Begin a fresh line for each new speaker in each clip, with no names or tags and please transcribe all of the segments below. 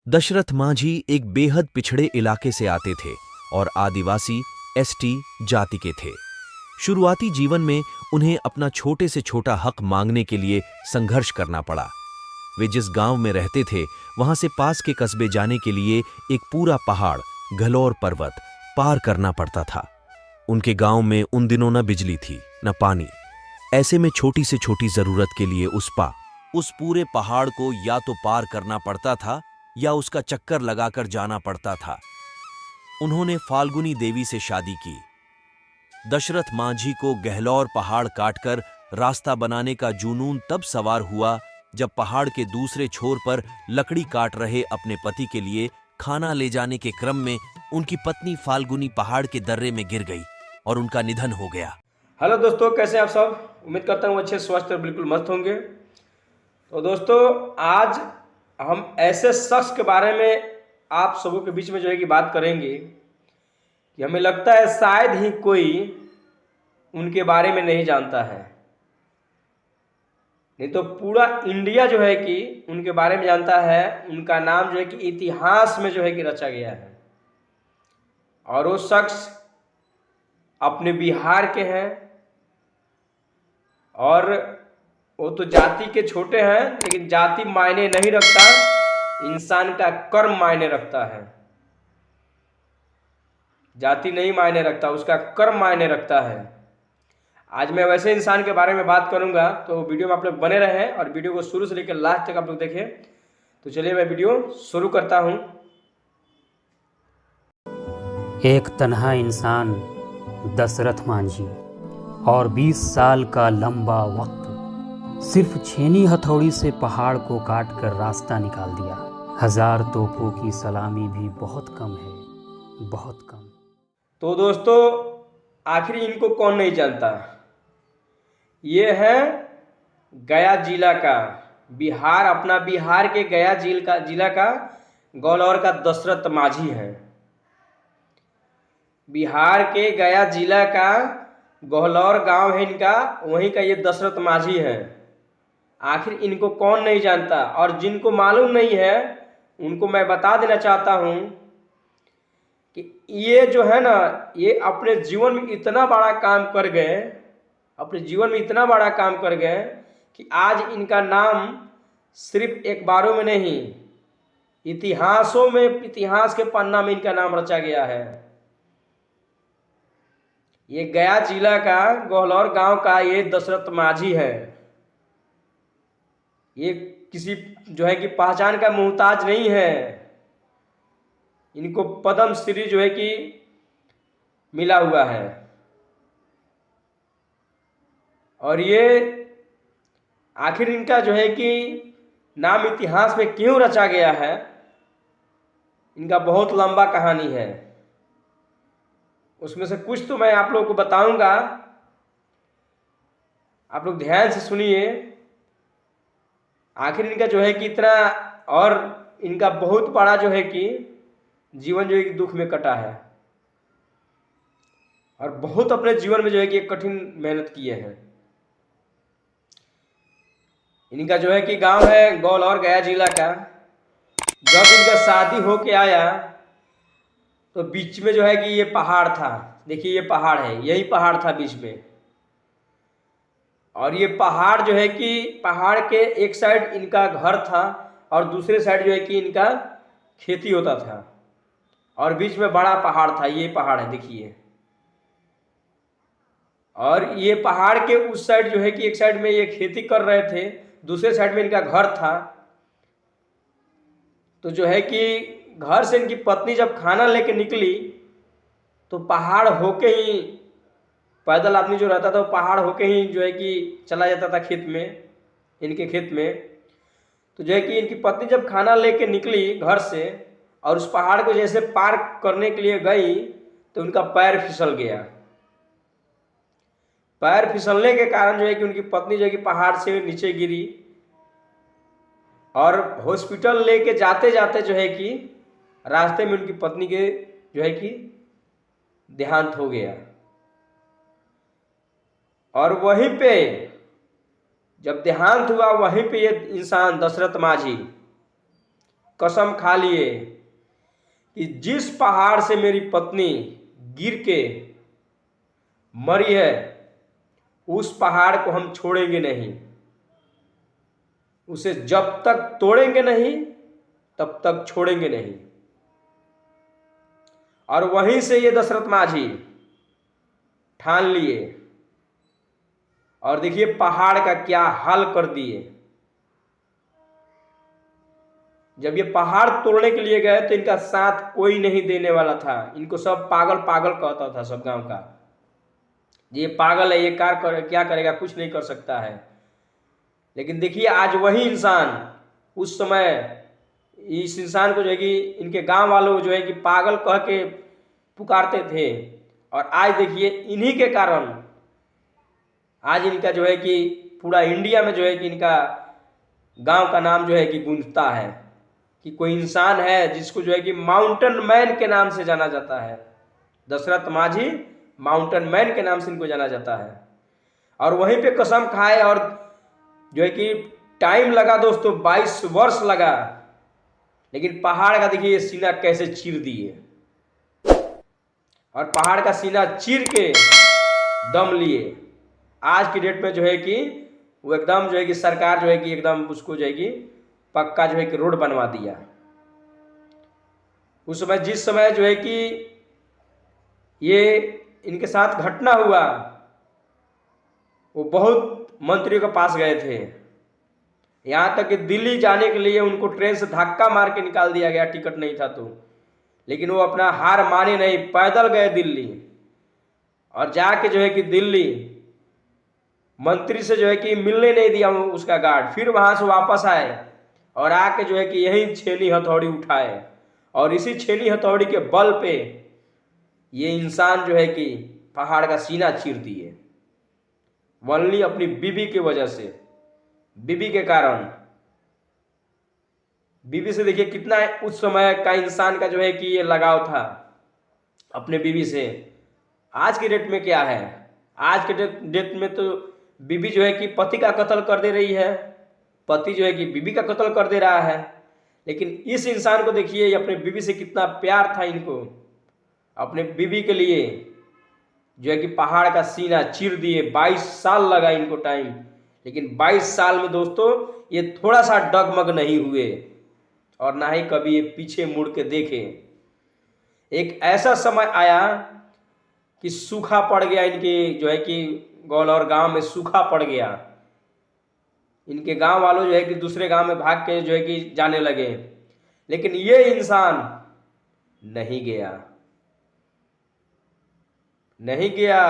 दशरथ मांझी एक बेहद पिछड़े इलाके से आते थे और आदिवासी एसटी जाति के थे। शुरुआती जीवन में उन्हें अपना छोटे से छोटा हक मांगने के लिए संघर्ष करना पड़ा। वे जिस गांव में रहते थे वहां से पास के कस्बे जाने के लिए एक पूरा पहाड़, घलौर पर्वत पार करना पड़ता था। उनके गांव में उन दिनों न बिजली थी न पानी। ऐसे में छोटी से छोटी जरूरत के लिए उस पूरे पहाड़ को या तो पार करना पड़ता था या उसका चक्कर लगाकर जाना पड़ता था। उन्होंने फाल्गुनी देवी से शादी की। दशरथ मांझी को गहलौर पहाड़ काटकर रास्ता बनाने का जुनून तब सवार हुआ जब पहाड़ के दूसरे छोर पर लकड़ी काट रहे अपने पति के लिए खाना ले जाने के क्रम में उनकी पत्नी फाल्गुनी पहाड़ के दर्रे में गिर गई और उनका निधन हो गया।
हेलो दोस्तों, कैसे हैं आप सब। उम्मीद करता हूँ अच्छे स्वस्थ और बिल्कुल मस्त होंगे। तो दोस्तों, आज हम ऐसे शख्स के बारे में आप सबों के बीच में जो है कि बात करेंगे कि हमें लगता है शायद ही कोई उनके बारे में नहीं जानता है। नहीं तो पूरा इंडिया जो है कि उनके बारे में जानता है। उनका नाम जो है कि इतिहास में जो है कि रचा गया है। और वो शख्स अपने बिहार के हैं और वो तो जाति के छोटे हैं, लेकिन जाति मायने नहीं रखता, इंसान का कर्म मायने रखता है। जाति नहीं मायने रखता, उसका कर्म मायने रखता है। आज मैं वैसे इंसान के बारे में बात करूंगा, तो वीडियो में आप लोग बने रहें और वीडियो को शुरू से लेकर लास्ट तक आप लोग देखें। तो चलिए मैं वीडियो शुरू करता हूं।
एक तन्हा इंसान दशरथ मांझी और 20 साल का लंबा वक्त सिर्फ छेनी हथौड़ी से पहाड़ को काट कर रास्ता निकाल दिया। 1000 तोपों की सलामी भी बहुत कम है, बहुत कम।
तो दोस्तों, आखिर इनको कौन नहीं जानता। ये है गया जिला का, बिहार, अपना बिहार के गया जिला का गौलौर का दशरथ मांझी है। बिहार के गया जिला का गौलौर गांव है इनका, वहीं का ये दशरथ मांझी है। आखिर इनको कौन नहीं जानता। और जिनको मालूम नहीं है उनको मैं बता देना चाहता हूं कि ये जो है ना, ये अपने जीवन में इतना बड़ा काम कर गए, अपने जीवन में इतना बड़ा काम कर गए कि आज इनका नाम सिर्फ अखबारों में नहीं, इतिहासों में, इतिहास के पन्ना में इनका नाम रचा गया है। ये गया जिला का गौलौर गांव का ये दशरथ मांझी है। ये किसी जो है कि पहचान का मोहताज नहीं है। इनको पद्म श्री जो है कि मिला हुआ है। और ये आखिर इनका जो है कि नाम इतिहास में क्यों रचा गया है, इनका बहुत लंबा कहानी है। उसमें से कुछ तो मैं आप लोगों को बताऊंगा, आप लोग ध्यान से सुनिए। आखिर इनका जो है कि इतना, और इनका बहुत बड़ा जो है कि जीवन जो है कि दुख में कटा है और बहुत अपने जीवन में जो है कि कठिन मेहनत किए हैं। इनका जो है कि गांव है गौलौर गया जिला का। जब इनका शादी होके आया तो बीच में जो है कि ये पहाड़ था। देखिए, ये पहाड़ है, यही पहाड़ था बीच में। और ये पहाड़ जो है कि पहाड़ के एक साइड इनका घर था और दूसरे साइड जो है कि इनका खेती होता था। और बीच में बड़ा पहाड़ था, ये पहाड़ है, देखिए। और ये पहाड़ के उस साइड जो है कि एक साइड में ये खेती कर रहे थे, दूसरे साइड में इनका घर था। तो जो है कि घर से इनकी पत्नी जब खाना लेके निकली तो पहाड़ होके ही, पैदल आदमी जो रहता था वो पहाड़ होके ही जो है कि चला जाता था खेत में, इनके खेत में। तो जो है कि इनकी पत्नी जब खाना लेके निकली घर से और उस पहाड़ को जैसे पार करने के लिए गई तो उनका पैर फिसल गया। पैर फिसलने के कारण जो है कि उनकी पत्नी जो है कि पहाड़ से नीचे गिरी और हॉस्पिटल लेके जाते जाते जो है कि रास्ते में उनकी पत्नी के जो है कि देहांत हो गया। और वहीं पे जब देहांत हुआ, वहीं पे ये इंसान दशरथ मांझी कसम खा लिए कि जिस पहाड़ से मेरी पत्नी गिर के मरी है उस पहाड़ को हम छोड़ेंगे नहीं, उसे जब तक तोड़ेंगे नहीं तब तक छोड़ेंगे नहीं। और वहीं से ये दशरथ माझी ठान लिए और देखिए पहाड़ का क्या हाल कर दिए। जब ये पहाड़ तोड़ने के लिए गए तो इनका साथ कोई नहीं देने वाला था, इनको सब पागल पागल कहता था सब गांव का, ये पागल है, ये क्या करेगा, कुछ नहीं कर सकता है। लेकिन देखिए आज वही इंसान, उस समय इस इंसान को जो है कि इनके गांव वालों जो है कि पागल कह के पुकारते थे, और आज देखिए इन्हीं के कारण आज इनका जो है कि पूरा इंडिया में जो है कि इनका गांव का नाम जो है कि गूंजता है कि कोई इंसान है जिसको जो है कि माउंटेन मैन के नाम से जाना जाता है। दशरथ माझी माउंटेन मैन के नाम से इनको जाना जाता है। और वहीं पे कसम खाए और जो है कि टाइम लगा दोस्तों, 22 वर्ष लगा, लेकिन पहाड़ का देखिए सीना कैसे चीर दिए, और पहाड़ का सीना चीर के दम लिए। आज की डेट में जो है कि वो एकदम जो है कि सरकार जो है कि एकदम उसको जो है कि पक्का जो है कि रोड बनवा दिया। उस समय जिस समय जो है कि ये इनके साथ घटना हुआ, वो बहुत मंत्रियों के पास गए थे, यहाँ तक कि दिल्ली जाने के लिए उनको ट्रेन से धक्का मार के निकाल दिया गया, टिकट नहीं था तो, लेकिन वो अपना हार माने नहीं, पैदल गए दिल्ली, और जाके जो है कि दिल्ली मंत्री से जो है कि मिलने नहीं दिया उसका गार्ड, फिर वहां से वापस आए और आके जो है कि यही छेनी हथौड़ी उठाए, और इसी छेनी हथौड़ी के बल पे ये इंसान जो है कि पहाड़ का सीना चीर दिए, वनली अपनी बीबी की वजह से, बीबी के कारण। बीबी से देखिए कितना उस समय का इंसान का जो है कि ये लगाव था अपने बीबी से। आज की डेट में क्या है, आज के डेट में तो बीबी जो है कि पति का कत्ल कर दे रही है, पति जो है कि बीबी का कत्ल कर दे रहा है। लेकिन इस इंसान को देखिए अपने बीबी से कितना प्यार था इनको, अपने बीबी के लिए जो है कि पहाड़ का सीना चीर दिए। 22 साल लगा इनको टाइम, लेकिन 22 साल में दोस्तों ये थोड़ा सा डगमग नहीं हुए और ना ही कभी ये पीछे मुड़ के देखे। एक ऐसा समय आया कि सूखा पड़ गया, इनके जो है कि गौलौर गांव में सूखा पड़ गया। इनके गांव वालों जो है कि दूसरे गांव में भाग के जो है कि जाने लगे, लेकिन ये इंसान नहीं गया, नहीं गया।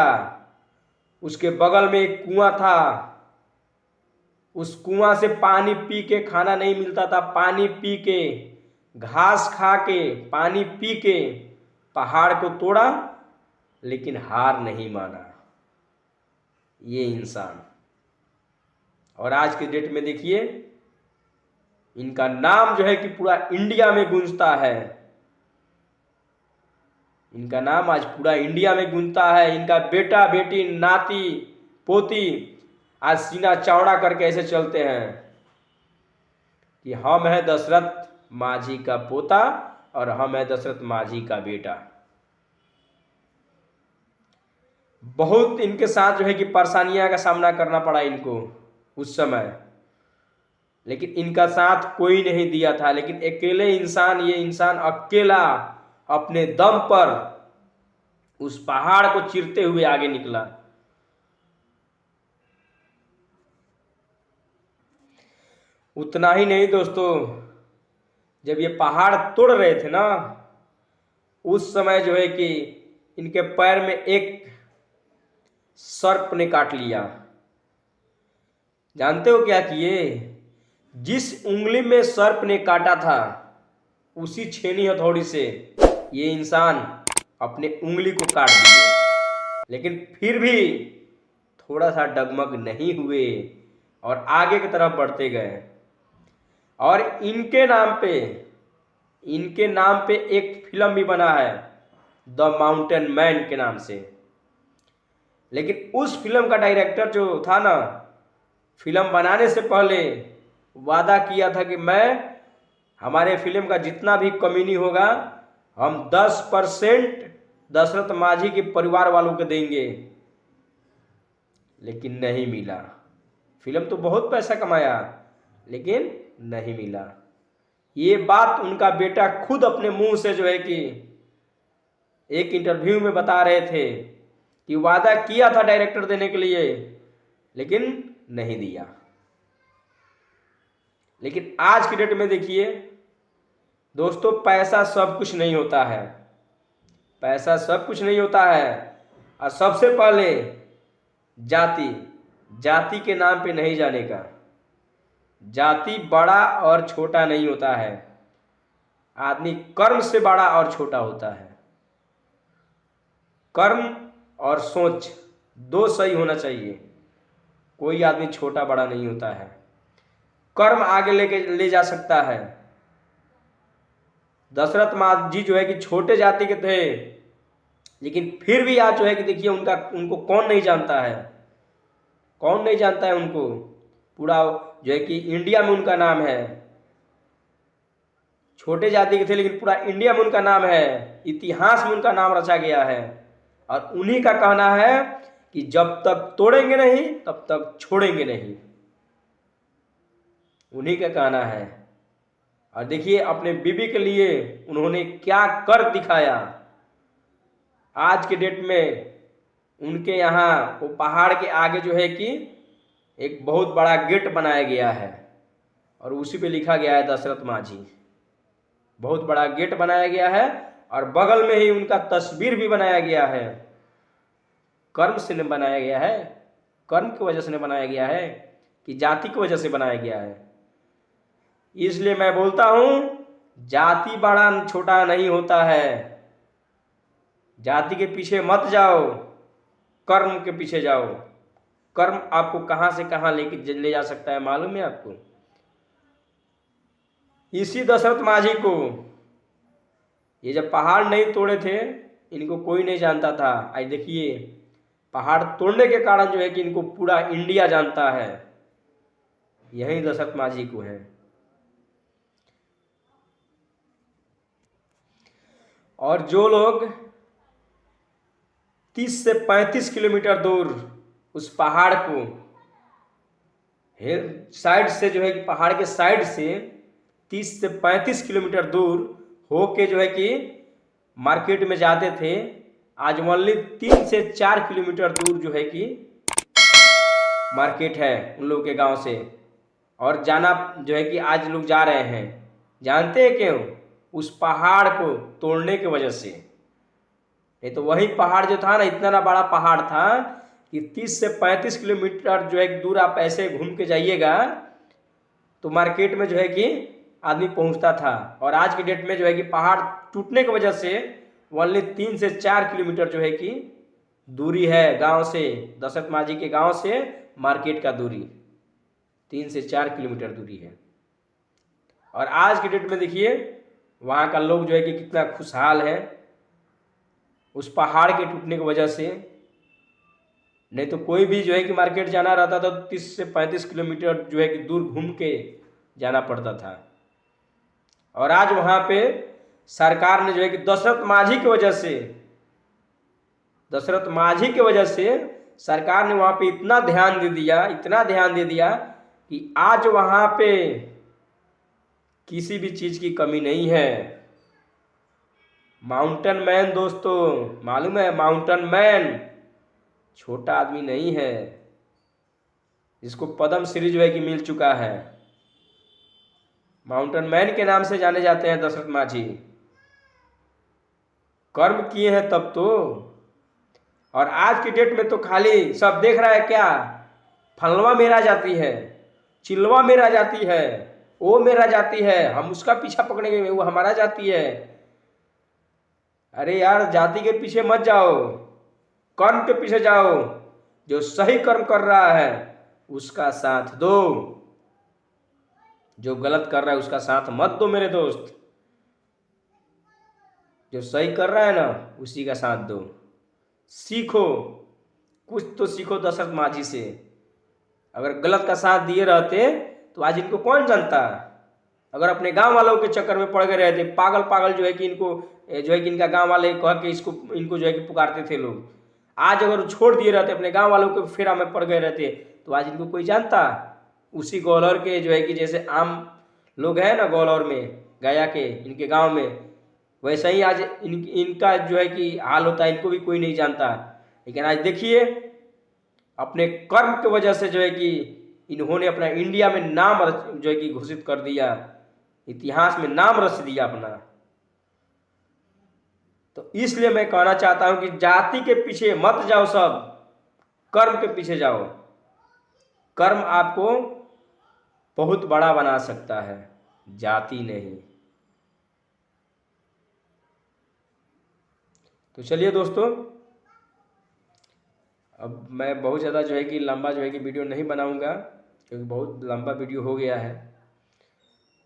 उसके बगल में एक कुआं था, उस कुआं से पानी पी के, खाना नहीं मिलता था, पानी पी के, घास खा के, पानी पी के पहाड़ को तोड़ा, लेकिन हार नहीं माना ये इंसान। और आज की डेट में देखिए इनका नाम जो है कि पूरा इंडिया में गूंजता है, इनका नाम आज पूरा इंडिया में गूंजता है। इनका बेटा बेटी नाती पोती आज सीना चौड़ा करके ऐसे चलते हैं कि हम हैं दशरथ माझी का पोता और हम हैं दशरथ माझी का बेटा। बहुत इनके साथ जो है कि परेशानियां का सामना करना पड़ा इनको उस समय, लेकिन इनका साथ कोई नहीं दिया था। लेकिन अकेले इंसान, ये इंसान अकेला अपने दम पर उस पहाड़ को चीरते हुए आगे निकला। उतना ही नहीं दोस्तों, जब ये पहाड़ तोड़ रहे थे ना, उस समय जो है कि इनके पैर में एक सर्प ने काट लिया। जानते हो क्या किए? जिस उंगली में सर्प ने काटा था उसी छेनी हथौड़ी से ये इंसान अपने उंगली को काट दिए, लेकिन फिर भी थोड़ा सा डगमग नहीं हुए और आगे की तरफ बढ़ते गए। और इनके नाम पे एक फिल्म भी बना है, द माउंटेन मैन के नाम से। लेकिन उस फिल्म का डायरेक्टर जो था ना, फिल्म बनाने से पहले वादा किया था कि मैं हमारे फिल्म का जितना भी कमीनी होगा हम 10% दशरथ मांझी के परिवार वालों को देंगे। लेकिन नहीं मिला। फिल्म तो बहुत पैसा कमाया लेकिन नहीं मिला। ये बात उनका बेटा खुद अपने मुंह से जो है कि एक इंटरव्यू में बता रहे थे कि वादा किया था डायरेक्टर देने के लिए लेकिन नहीं दिया। लेकिन आज की डेट में देखिए दोस्तों, पैसा सब कुछ नहीं होता है। पैसा सब कुछ नहीं होता है। और सबसे पहले जाति के नाम पे नहीं जाने का। जाति बड़ा और छोटा नहीं होता है। आदमी कर्म से बड़ा और छोटा होता है। कर्म और सोच दो सही होना चाहिए। कोई आदमी छोटा बड़ा नहीं होता है। कर्म आगे ले जा सकता है। दशरथ मांझी जो है कि छोटे जाति के थे लेकिन फिर भी आज जो है कि देखिए उनको कौन नहीं जानता है। कौन नहीं जानता है उनको। पूरा जो है कि इंडिया में उनका नाम है। छोटे जाति के थे लेकिन पूरा इंडिया में उनका नाम है। इतिहास में उनका नाम रचा गया है। और उन्हीं का कहना है कि जब तक तोड़ेंगे नहीं तब तक छोड़ेंगे नहीं। उन्हीं का कहना है। और देखिए अपने बीबी के लिए उन्होंने क्या कर दिखाया। आज के डेट में उनके यहाँ वो पहाड़ के आगे जो है कि एक बहुत बड़ा गेट बनाया गया है और उसी पे लिखा गया है दशरथ मांझी। बहुत बड़ा गेट बनाया गया है और बगल में ही उनका तस्वीर भी बनाया गया है। कर्म से नहीं बनाया गया है। कर्म की वजह से नहीं बनाया गया है कि जाति की वजह से बनाया गया है। इसलिए मैं बोलता हूं जाति बड़ा छोटा नहीं होता है। जाति के पीछे मत जाओ, कर्म के पीछे जाओ। कर्म आपको कहां से कहां ले जा सकता है मालूम है आपको। इसी दशरथ मांझी को ये जब पहाड़ नहीं तोड़े थे इनको कोई नहीं जानता था। आज देखिए पहाड़ तोड़ने के कारण जो है कि इनको पूरा इंडिया जानता है। यही दशरथ मांझी को है। और जो लोग 30 से 35 किलोमीटर दूर उस पहाड़ को साइड से जो है कि पहाड़ के साइड से 30 से 35 किलोमीटर दूर होके जो है कि मार्केट में जाते थे, आज ओनली 3 से 4 किलोमीटर दूर जो है कि मार्केट है उन लोगों के गांव से। और जाना जो है कि आज लोग जा रहे हैं। जानते हैं क्यों? उस पहाड़ को तोड़ने की वजह से। नहीं तो वही पहाड़ जो था ना, इतना ना बड़ा पहाड़ था कि 30 से 35 किलोमीटर जो है दूर आप ऐसे घूम के जाइएगा तो मार्केट में जो है कि आदमी पहुंचता था। और आज की डेट में जो है कि पहाड़ टूटने की वजह से ओनली 3 से 4 किलोमीटर जो है कि दूरी है गांव से, दशरथ मांझी के गांव से मार्केट का दूरी 3 से 4 किलोमीटर दूरी है। और आज की डेट में देखिए वहाँ का लोग जो है कि कितना खुशहाल है उस पहाड़ के टूटने की वजह से। नहीं तो कोई भी जो है कि मार्केट जाना रहता था तो 30 से 35 किलोमीटर जो है कि दूर घूम के जाना पड़ता था। और आज वहाँ पे सरकार ने जो है कि दशरथ मांझी की वजह से सरकार ने वहाँ पे इतना ध्यान दे दिया कि आज वहाँ पे किसी भी चीज़ की कमी नहीं है। माउंटेन मैन दोस्तों, मालूम है माउंटेन मैन छोटा आदमी नहीं है, जिसको पद्म श्री जो है कि मिल चुका है। माउंटेन मैन के नाम से जाने जाते हैं दशरथ मांझी। कर्म किए हैं तब तो। और आज की डेट में तो खाली सब देख रहा है क्या, फलवा मेरा जाती है, चिलवा मेरा जाती है, वो मेरा जाती है, हम उसका पीछा पकड़ेंगे, वो हमारा जाती है। अरे यार जाति के पीछे मत जाओ, कर्म के पीछे जाओ। जो सही कर्म कर रहा है उसका साथ दो, जो गलत कर रहा है उसका साथ मत दो मेरे दोस्त। जो सही कर रहा है ना उसी का साथ दो। सीखो, कुछ तो सीखो दशरथ मांझी से। अगर गलत का साथ दिए रहते तो आज इनको कौन जानता। अगर अपने गांव वालों के चक्कर में पड़ गए रहते, पागल पागल जो है कि इनका गांव वाले कह के इनको जो है कि पुकारते थे लोग, आज अगर छोड़ दिए रहते, अपने गांव वालों के फेरा में पड़ गए रहते, तो आज इनको कोई जानता? उसी गौलौर के जो है कि जैसे आम लोग हैं ना गौलौर में, गया के इनके गांव में, वैसा ही आज इनका जो है कि हाल होता है, इनको भी कोई नहीं जानता। लेकिन आज देखिए अपने कर्म की वजह से जो है कि इन्होंने अपना इंडिया में नाम जो है कि घोषित कर दिया, इतिहास में नाम रच दिया अपना। तो इसलिए मैं कहना चाहता हूं कि जाति के पीछे मत जाओ, सब कर्म के पीछे जाओ। कर्म आपको बहुत बड़ा बना सकता है, जाति नहीं। तो चलिए दोस्तों, अब मैं बहुत ज़्यादा जो है कि लंबा जो है कि वीडियो नहीं बनाऊंगा, क्योंकि बहुत लंबा वीडियो हो गया है।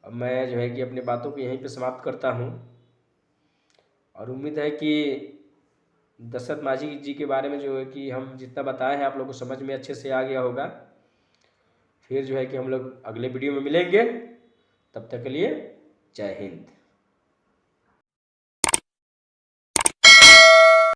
अब मैं जो है कि अपनी बातों को यहीं पे समाप्त करता हूं, और उम्मीद है कि दशरथ माझी जी के बारे में जो है कि हम जितना बताए हैं आप लोगों को समझ में अच्छे से आ गया होगा। फिर जो है कि हम लोग अगले वीडियो में मिलेंगे, तब तक के लिए जय हिंद।